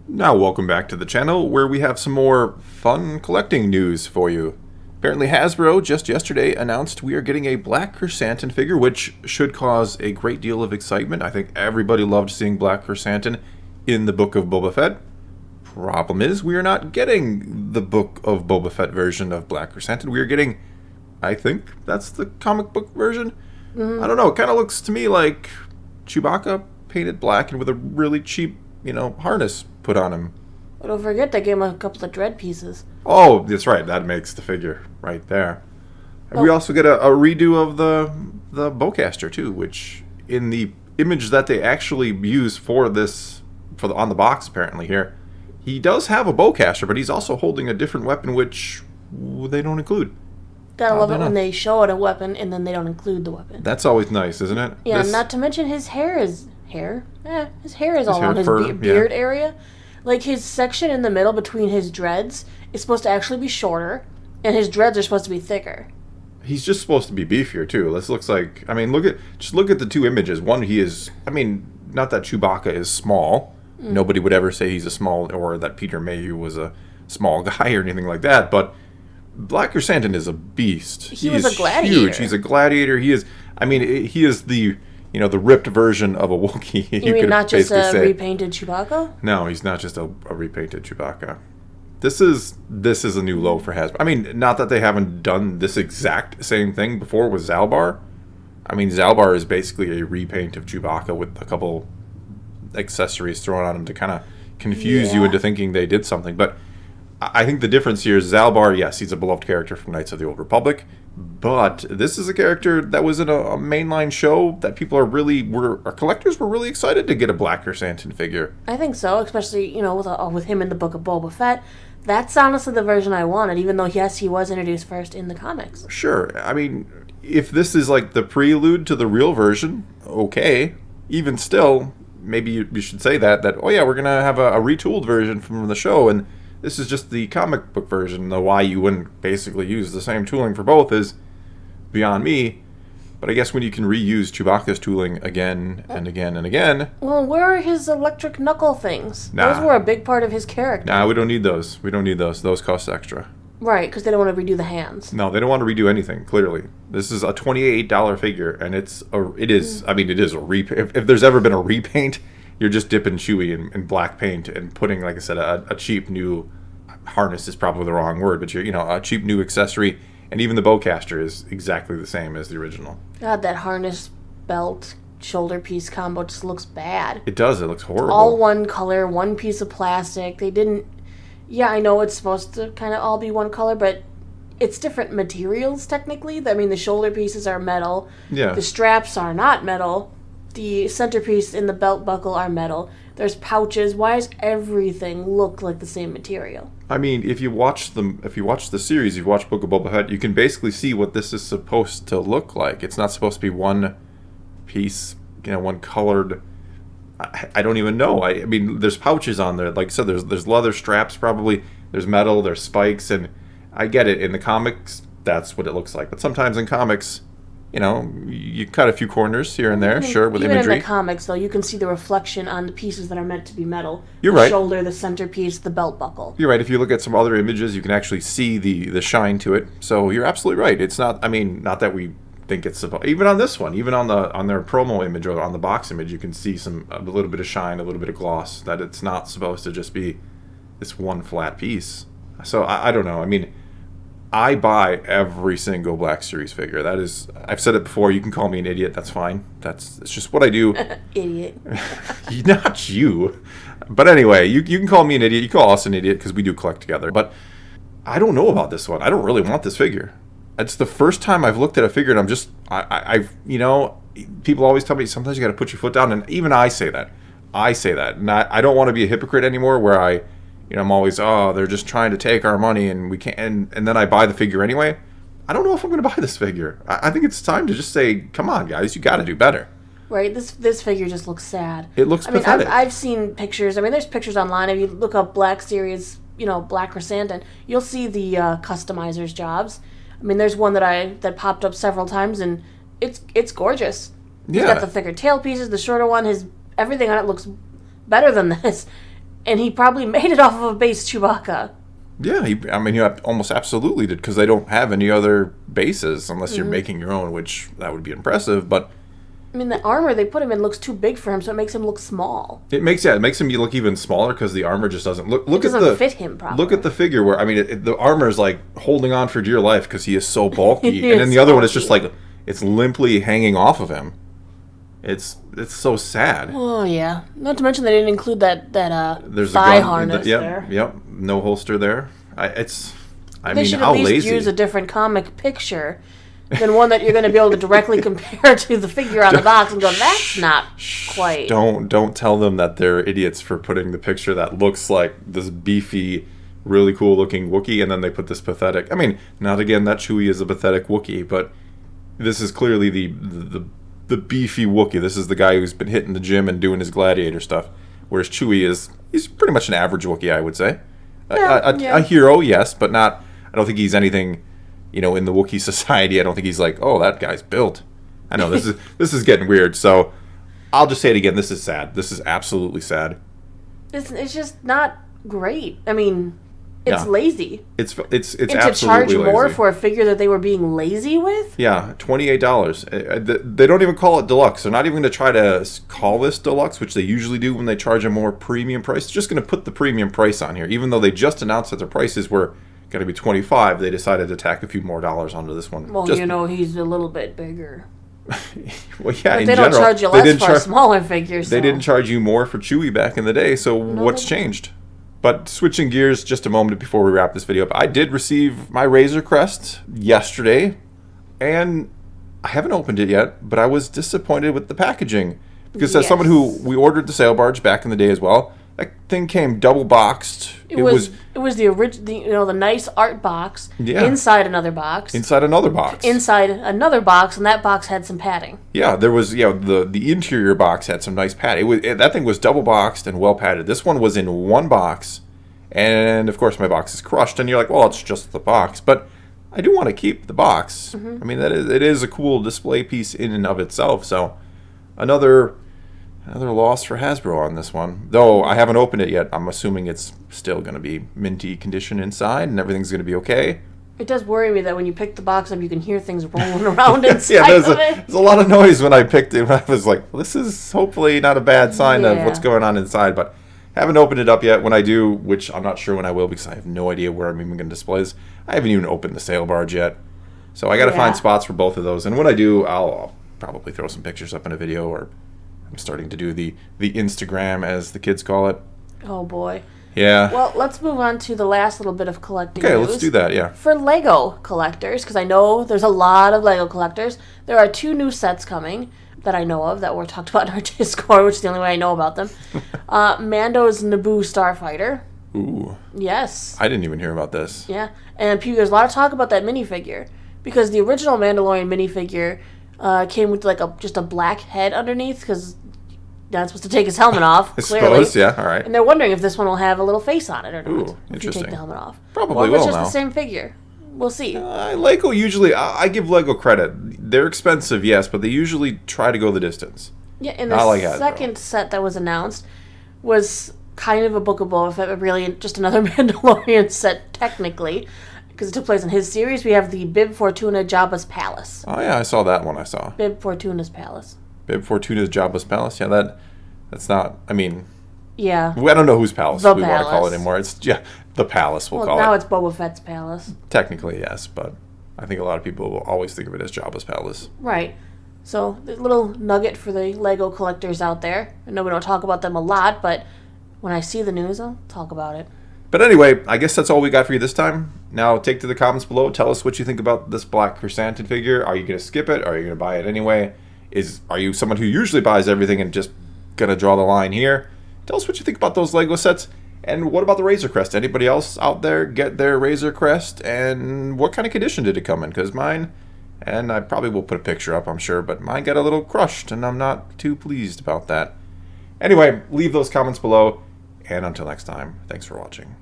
Now welcome back to the channel where we have some more fun collecting news for you. Apparently Hasbro just yesterday announced we are getting a Black Krrsantan figure, which should cause a great deal of excitement. I think everybody loved seeing Black Krrsantan in the Book of Boba Fett. Problem is, we are not getting the Book of Boba Fett version of Black Krrsantan. We are getting, I think that's the comic book version? I don't know, it kind of looks to me like Chewbacca painted black and with a really cheap, harness put on him. But don't forget they gave him a couple of dread pieces. Oh, that's right. That makes the figure right there. And we also get a redo of the bowcaster too, which in the image that they actually use for this on the box apparently here, he does have a bowcaster, but he's also holding a different weapon which they don't include. Gotta love it when they show it a weapon and then they don't include the weapon. That's always nice, isn't it? Yeah, not to mention his hair is his hair is all on his beard area. Like his section in the middle between his dreads is supposed to actually be shorter, and his dreads are supposed to be thicker. He's just supposed to be beefier too. This looks like, look at the two images. One, he is, not that Chewbacca is small. Nobody would ever say he's a small, or that Peter Mayhew was a small guy or anything like that. But Black Krrsantan is a beast. He was a gladiator. Huge. He's a gladiator. He is. He is the ripped version of a Wookiee. You mean not just a repainted Chewbacca? No, he's not just a repainted Chewbacca. This is a new low for Hasbro. Not that they haven't done this exact same thing before with Zalbar. Zalbar is basically a repaint of Chewbacca with a couple accessories thrown on him to kind of confuse you into thinking they did something. But I think the difference here is Zalbar, yes, he's a beloved character from Knights of the Old Republic, but this is a character that was in a mainline show that people our collectors were really excited to get a Black Krrsantan figure. I think so, especially, with him in the Book of Boba Fett. That's honestly the version I wanted, even though, yes, he was introduced first in the comics. Sure. If this is like the prelude to the real version, okay. Even still, maybe you should say that, oh yeah, we're going to have a retooled version from the show, and this is just the comic book version. Though why you wouldn't basically use the same tooling for both is beyond me. But I guess when you can reuse Chewbacca's tooling again and again and again... Well, where are his electric knuckle things? Those were a big part of his character. Nah, we don't need those. Those cost extra. Right, because they don't want to redo the hands. No, they don't want to redo anything, clearly. This is a $28 figure, and it is a repaint. If there's ever been a repaint, you're just dipping Chewie in black paint and putting, like I said, a cheap new harness is probably the wrong word, but a cheap new accessory, and even the bowcaster is exactly the same as the original. God, that harness, belt, shoulder piece combo just looks bad. It does. It looks horrible. All one color, one piece of plastic. They didn't... Yeah, I know it's supposed to kind of all be one color, but it's different materials, technically. The shoulder pieces are metal. Yeah. The straps are not metal. The centerpiece in the belt buckle are metal. There's pouches. Why does everything look like the same material? If you watch the series, you've watched Book of Boba Fett, you can basically see what this is supposed to look like. It's not supposed to be one piece, one colored. I don't even know. There's pouches on there. Like I said, there's leather straps probably. There's metal. There's spikes, and I get it. In the comics, that's what it looks like. But sometimes in comics, you cut a few corners here and there, sure, with even imagery. In the comics, though, you can see the reflection on the pieces that are meant to be metal. You're the right. Shoulder, the centerpiece, the belt buckle. You're right. If you look at some other images, you can actually see the shine to it. So you're absolutely right. It's not. Not that we think it's supposed. Even on this one, even on their promo image or on the box image, you can see a little bit of shine, a little bit of gloss. That it's not supposed to just be this one flat piece. So I don't know. I buy every single Black Series figure. That is, I've said it before. You can call me an idiot. That's fine. It's just what I do. Idiot. Not you. But anyway, you can call me an idiot. You call us an idiot because we do collect together. But I don't know about this one. I don't really want this figure. It's the first time I've looked at a figure and I'm just, people always tell me sometimes you got to put your foot down. And even I say that. And I don't want to be a hypocrite anymore where I'm always, they're just trying to take our money and we can't, and then I buy the figure anyway. I don't know if I'm going to buy this figure. I think it's time to just say, come on, guys, you got to do better. Right, this figure just looks sad. It looks pathetic. I've seen pictures. There's pictures online. If you look up Black Series, Black Krrsantan, you'll see the customizers' jobs. There's one that popped up several times, and it's gorgeous. Yeah. He's got the thicker tail pieces, the shorter one. Everything on it looks better than this. And he probably made it off of a base Chewbacca. Yeah, he almost absolutely did, because they don't have any other bases unless you're making your own, which that would be impressive. But I mean, the armor they put him in looks too big for him, so it makes him look small. It makes him look even smaller because the armor just doesn't fit him properly. Look at the figure where the armor is like holding on for dear life because he is so bulky, and then the other one is just like it's limply hanging off of him. It's so sad. Oh yeah, not to mention they didn't include that There's thigh a gun, harness there. Yep, no holster there. They should at least use a different comic picture than one that you're going to be able to directly compare to the figure on the box and go, that's not quite. Don't tell them that they're idiots for putting the picture that looks like this beefy, really cool looking Wookiee, and then they put this pathetic. I mean, not again that Chewie is a pathetic Wookiee, but this is clearly the beefy Wookiee. This is the guy who's been hitting the gym and doing his gladiator stuff, whereas Chewie he's pretty much an average Wookiee, I would say. A hero, yes, but not. I don't think he's anything. In the Wookiee society, I don't think he's like, oh, that guy's built. I know this is getting weird. So I'll just say it again. This is sad. This is absolutely sad. It's just not great. I mean, it's lazy. It's and absolutely to charge lazy. more for a figure that they were being lazy with. Yeah, $28. They don't even call it deluxe. They're not even going to try to call this deluxe, which they usually do when they charge a more premium price. They're just going to put the premium price on here, even though they just announced that their prices were going to be $25. They decided to tack a few more dollars onto this one. Well, he's a little bit bigger. Well, yeah, but they don't charge you less for smaller figures. They didn't charge you more for Chewie back in the day, so what's changed? But switching gears just a moment before we wrap this video up, I did receive my Razorcrest yesterday, and I haven't opened it yet, but I was disappointed with the packaging. Because as someone we ordered the sail barge back in the day as well, that thing came double boxed. It was the original, the nice art box inside another box. Inside another box. Inside another box, and that box had some padding. Yeah, there was the interior box had some nice padding. That thing was double boxed and well padded. This one was in one box, and of course my box is crushed. And you're like, well, it's just the box, but I do want to keep the box. I mean, it is a cool display piece in and of itself. So another loss for Hasbro on this one. Though I haven't opened it yet, I'm assuming it's still going to be minty condition inside and everything's going to be okay. It does worry me that when you pick the box up, you can hear things rolling around inside of it. There's a lot of noise when I picked it. I was like, well, this is hopefully not a bad sign of what's going on inside, but haven't opened it up yet. When I do, which I'm not sure when I will because I have no idea where I'm even going to display this, I haven't even opened the sail barge yet. So I got to find spots for both of those. And when I do, I'll probably throw some pictures up in a video, or I'm starting to do the Instagram, as the kids call it. Oh, boy. Yeah. Well, let's move on to the last little bit of collecting news. Okay, let's do that, yeah. For Lego collectors, because I know there's a lot of Lego collectors, there are 2 new sets coming that I know of that were talked about in our Discord, which is the only way I know about them. Mando's Naboo Starfighter. Ooh. Yes. I didn't even hear about this. Yeah. And there's a lot of talk about that minifigure, because the original Mandalorian minifigure came with just a black head underneath, because you're not supposed to take his helmet off, clearly. Suppose, yeah, all right. And they're wondering if this one will have a little face on it or not. Ooh, interesting. If you take the helmet off. Probably will now. It's just the same figure. We'll see. Lego usually, I give Lego credit. They're expensive, yes, but they usually try to go the distance. Yeah, and the second set that was announced was kind of a Book of Boba Fett, but really just another Mandalorian set, technically, because it took place in his series. We have the Bib Fortuna Jabba's Palace. Oh, yeah, I saw that one. Bib Fortuna's Palace. Bib Fortuna's Jabba's Palace? Yeah, that's not, I mean... Yeah. I don't know whose palace we want to call it anymore. It's, the palace, we'll call it. Now it's Boba Fett's palace. Technically, yes, but I think a lot of people will always think of it as Jabba's palace. Right. So, a little nugget for the Lego collectors out there. I know we don't talk about them a lot, but when I see the news, I'll talk about it. But anyway, I guess that's all we got for you this time. Now, take to the comments below. Tell us what you think about this Black Krrsantan figure. Are you going to skip it? Are you going to buy it anyway? Are you someone who usually buys everything and just going to draw the line here? Tell us what you think about those Lego sets. And what about the Razorcrest? Anybody else out there get their Razorcrest? And what kind of condition did it come in? Because mine, and I probably will put a picture up, I'm sure, but mine got a little crushed, and I'm not too pleased about that. Anyway, leave those comments below. And until next time, thanks for watching.